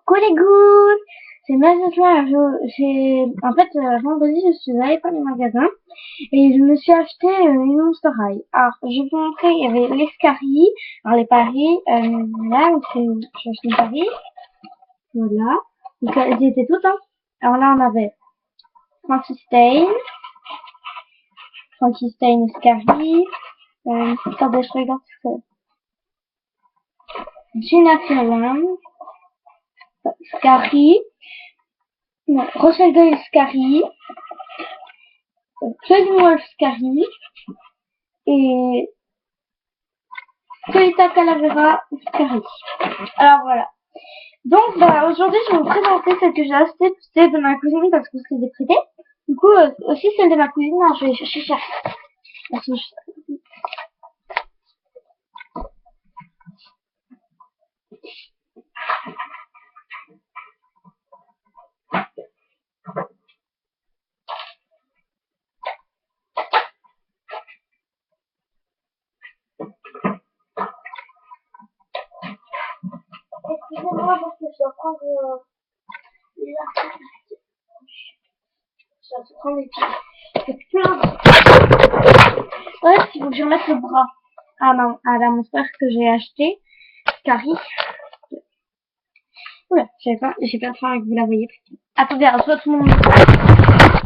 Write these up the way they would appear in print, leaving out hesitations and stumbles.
Coucou les gouttes, c'est Marie-Sophie. En fait, vendredi, je suis allée par le magasin et je me suis acheté une Monster High. Alors, je vais vous montrer, il y avait l'escarille, alors les paris, là, donc j'ai acheté une paris, voilà. Donc, ils étaient toutes, hein. Alors là, on avait Frankenstein escarille, attendez, je regarde ce que c'est. Gina Ferland, Scarry, non, Rochelle Doyle Scarry, Claudine Wolf Scarry et Toyota Calavera Scarry. Alors voilà. Donc bah aujourd'hui je vais vous présenter celle que j'ai achetée, celle de ma cousine parce que c'était prêté. Du coup aussi celle de ma cousine, alors je vais chercher ça. Excusez-moi parce que je dois prendre les articles. Je dois prendre les pieds. C'est plein de... Ouais, il faut que je remette le bras à la monster que j'ai acheté. Carrie. Oula, j'ai pas faire que vous la voyez. Attendez, alors soit tout le monde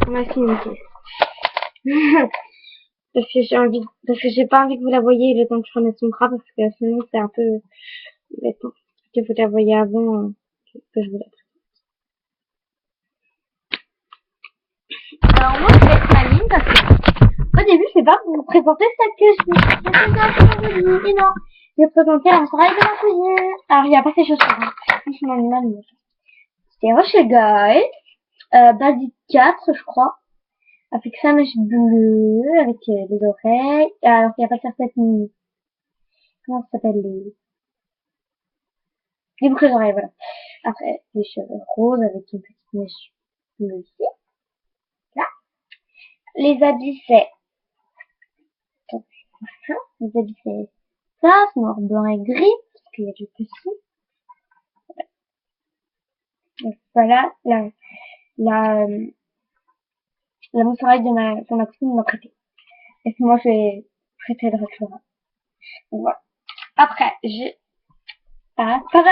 on va essayer. Parce que j'ai pas envie que vous la voyez le temps que je remette son bras parce que sinon c'est un peu bêtement. Que vous la voyez avant que je vous la présente. Alors moi je vais être maligne parce que au début je sais pas vous présenter celle que je vais. Et non, je vais présenter un travail de ma cousine. Alors il n'y a pas ces chaussures. Hein. C'est mon animal. C'était Rochelle Guy, Basic 4 je crois. Avec sa mèche bleue, avec les oreilles. Alors qu'il n'y a pas certaines... Comment ça s'appelle les boucles d'oreilles, voilà. Après, les cheveux roses avec une petite mèche bleue ici. Là. Les habits, c'est... Les habits, c'est ça, c'est noir, blanc et gris, parce qu'il y a du petit. Voilà, la mousseline de ma cousine m'a prêté. Et puis moi, j'ai prêté le restaurant. Donc voilà. Après, j'ai... Ouais, c'est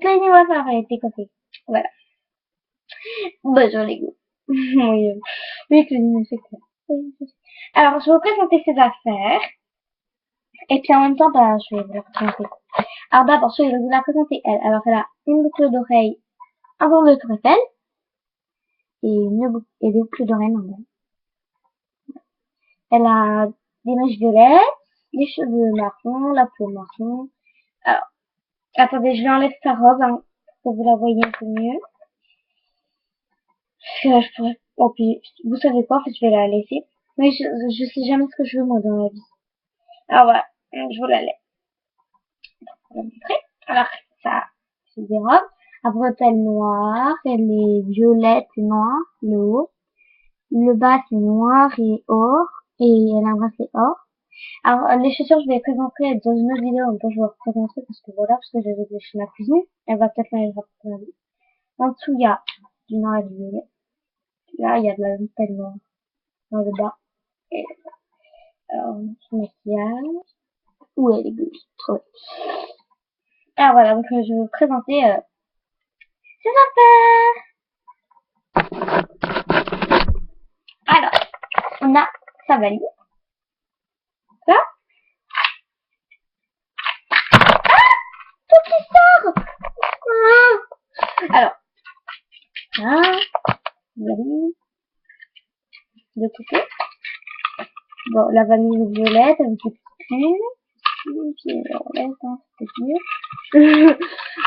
quand il va faire été copié. Voilà. Bonjour les goûts. Oui, oui, Claudine, c'est clair. Alors, je vais vous présenter ses affaires. Et puis en même temps, bah, je vais vous la présenter. Alors d'abord, je vais vous la présenter elle. Alors, elle a une boucle d'oreille, un bord de Tour Eiffel, et des boucles d'oreilles normales. Elle a des mèches violettes, les cheveux marrons, la peau marron. Alors, attendez, je vais enlever sa robe, hein, pour que vous la voyez un peu mieux. Je pourrais... Oh, puis, vous savez quoi, en fait, je vais la laisser. Mais je sais jamais ce que je veux, moi, dans la vie. Alors voilà, je vous la laisse. On va montrer. Alors, ça, c'est des robes. À bretelles noires, elle est violette et noire, le haut. Le bas, c'est noir et or. Et elle a un bracelet or. Alors, les chaussures, je vais les présenter dans une autre vidéo, donc je vais vous présenter parce que voilà, parce que j'avais des chez ma cuisine. Elle va peut-être la rappeler. En dessous, il y a du noir et du violet. Là, il y a de la bretelle noire dans le bas. Et, alors, son maquillage. Où elle est gauche. Trop. Alors voilà, donc je vais vous présenter ces affaires. Alors, on a sa valise. Là. Ah, tout qui sort. Alors, là, valise de côté. Bon, la valise violette avec des petites plumes. Puis violette, hein, c'est mieux.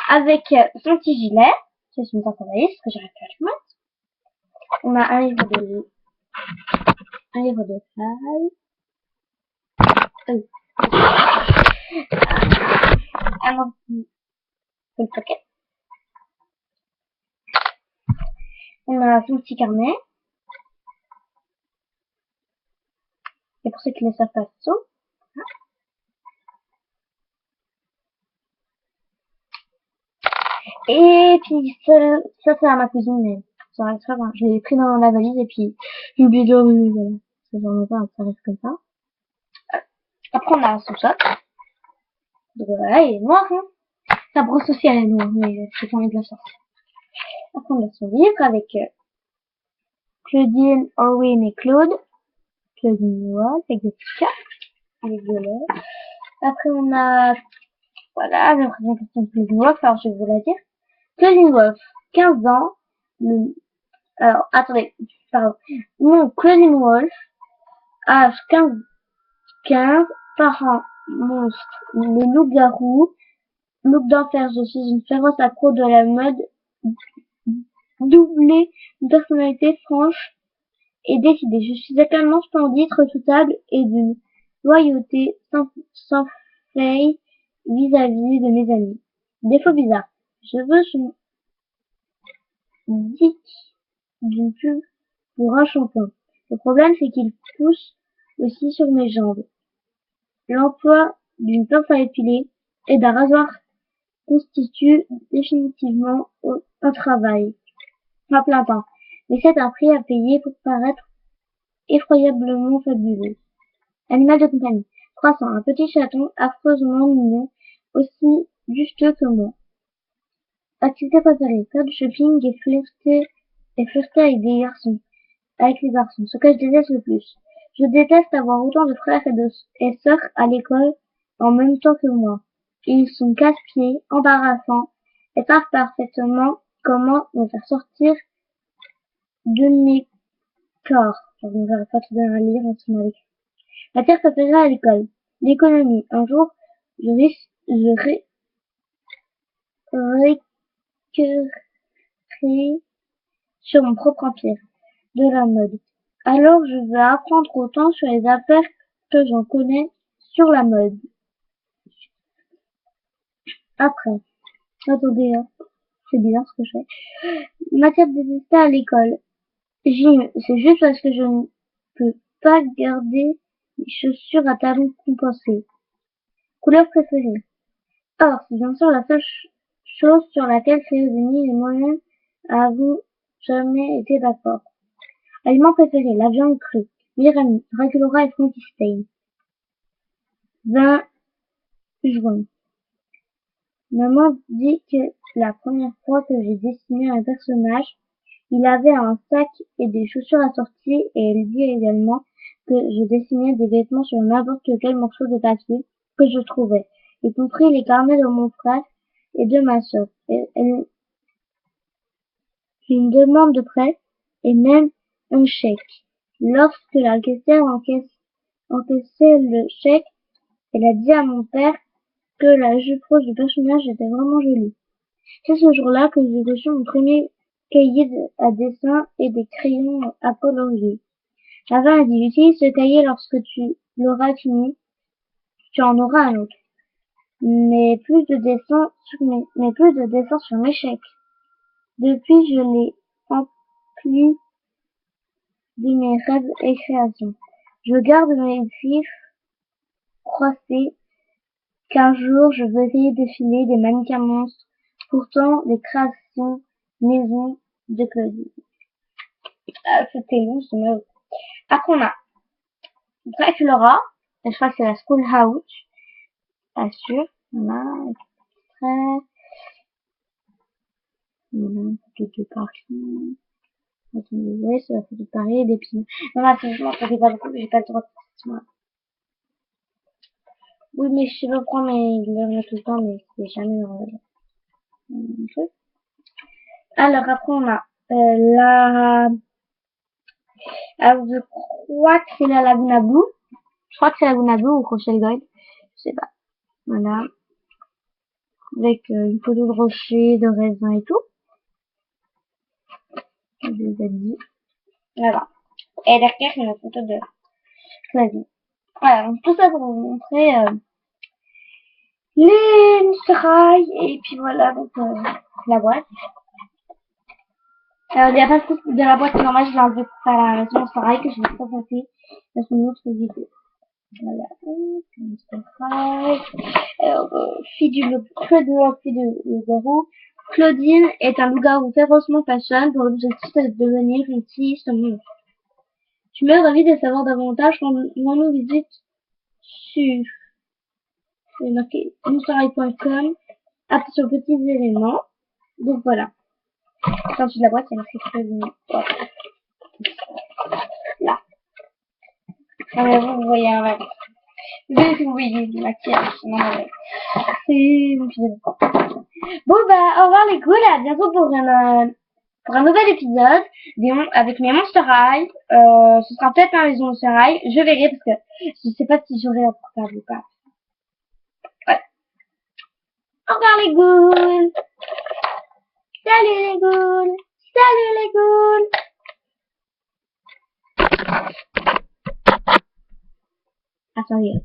Avec son petit gilet. C'est une sorte de valise, parce que j'arrête pas de mettre. On a un livre de taille. Un petit paquet. On a son petit carnet. Et pour ceux qui ne savent pas, Et puis ça c'est à ma cuisine, mais ça reste très bien. Je l'ai pris dans la valise et puis j'ai oublié de le voilà. Ça j'en ai pas, ça reste comme ça. Après on a un sous-sol. Donc voilà, il est noir, hein. Ça brosse aussi à la noire, mais j'ai pas envie de la sortir. Après on a son livre avec Claudine, Orwin et Claude. Claudine noire avec des petits cœurs, avec violet. Après on a, voilà, la représentation de Claudine Wolf, alors je vais vous la dire. Claudine Wolf, 15 ans. Alors, attendez, pardon. Non, Claudine Wolf, âge 15, parents monstre, le loup-garou, loup d'enfer, je suis une féroce accro de la mode, doublée d'une personnalité franche et décidée. Je suis également splendide, redoutable et d'une loyauté sans faille vis-à-vis de mes amis. Défaut bizarre. Je veux son dick d'une pub pour un shampoing. Le problème, c'est qu'il pousse aussi sur mes jambes. L'emploi d'une pince à épiler et d'un rasoir constitue définitivement un travail à plein temps. Mais c'est un prix à payer pour paraître effroyablement fabuleux. Animal de compagnie. Croissant, un petit chaton affreusement mignon, aussi juste que moi. Activité préférée, faire du shopping et flirter avec les garçons, ce que je déteste le plus. Je déteste avoir autant de frères et sœurs à l'école en même temps que moi. Ils sont casse-pieds, embarrassants, et savent parfaitement comment me faire sortir de mes corps. Je ne vais pas tout bien à lire en ce moment. Matière préférée à l'école. L'économie. Un jour, je récupérerai sur mon propre empire de la mode. Alors je vais apprendre autant sur les affaires que j'en connais sur la mode. Après, attendez, hein, c'est bizarre ce que je fais. Matière détestée à l'école. Gym, c'est juste parce que je ne peux pas garder mes chaussures à talons compensés. Couleur préférée. Or, c'est bien sûr la seule chose sur laquelle Féodénie et moi-même avons jamais été d'accord. Aliment préféré, la viande crue. Mirami, Dracula et Frankenstein. Vin juin. Maman dit que la première fois que j'ai dessiné un personnage, il avait un sac et des chaussures assorties et elle dit également que je dessinais des vêtements sur n'importe quel morceau de papier que je trouvais, y compris les carnets de mon frère et de ma sœur. Elle une demande de prêt et même un chèque. Lorsque la caissière encaissait le chèque, elle a dit à mon père que la jupe rose du personnage était vraiment jolie. C'est ce jour-là que j'ai reçu mon premier cahier à dessin et des crayons à colorier. Maman a dit, utilise ce cahier lorsque tu l'auras fini, tu en auras un autre. Mais plus de dessins sur mes chèques. Depuis, je l'ai empli de mes rêves et créations. Je garde mes griffes croisées qu'un jour je verrai défiler des mannequins monstres, pourtant des créations maison de Claudine. Ah, c'était long, c'est mal. Après, on a Dracula, je crois que c'est la Schoolhouse, pas sûr. On a extrait, on a une photo de Paris. Attendez, ouais, c'est la photo de Paris et des pins. Non, là, c'est vraiment, ça fait pas beaucoup, j'ai pas le droit de faire ça. Oui, mais je sais pas pourquoi, mais il le met tout le temps, mais c'est jamais dans le truc. Alors, après, on a, alors, je crois que c'est la Laguna Blue. Je crois que c'est la Laguna Blue ou Rochelle Gold. Je sais pas. Voilà. Avec une photo de rocher, de raisin et tout. Je les ai dit. Voilà. Et derrière, il y a une photo de Claudine. Voilà, donc tout ça pour vous montrer les murailles. Et puis voilà, donc la boîte. Alors, il n'y a pas de la boîte normale, je l'ai enlevée pour faire la maison Sarai que je vais présenter dans une autre vidéo. Voilà, Mr. High, alors, fille du loup-garou, Claudine est un loup-garou férocement fashion dont l'objectif est de devenir une fille sur nous. Tu m'as envie de savoir davantage quand nous visite sur c'est marqué moussarai.com. Attention petits éléments. Donc voilà. En dessous de la boîte, il y a marqué Claudine. Voilà. Là. Non mais vous voyez un vrai. Vous voyez du maquillage. Non, mais c'est mon fidèle. Bon bah au revoir les ghouls, à bientôt pour un nouvel épisode avec mes Monster High. Ce sera peut-être un les Monster High, je verrai parce que je sais pas si j'aurai la portable ou pas. Ouais. Au revoir les ghouls. Salut les ghouls. Salut les ghouls. Attendez.